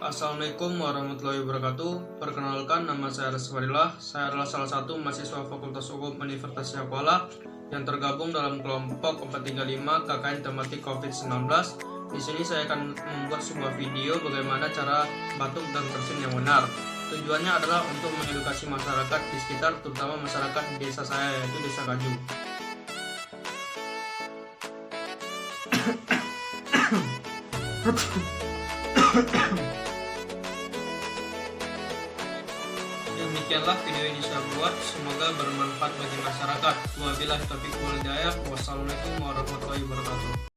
Assalamualaikum warahmatullahi wabarakatuh. Perkenalkan, nama saya Aras Fadilah. Saya adalah salah satu mahasiswa Fakultas Hukum Universitas Syahkuala yang tergabung dalam kelompok 435 KKN tematik COVID-19. Di sini saya akan membuat sebuah video bagaimana cara batuk dan bersin yang benar. Tujuannya adalah untuk mengedukasi masyarakat di sekitar, terutama masyarakat di desa saya, yaitu Desa Kaju. Demikianlah video yang saya buat, semoga bermanfaat bagi masyarakat. Wabillahi taufiq wal hidayah. Wassalamualaikum warahmatullahi wabarakatuh.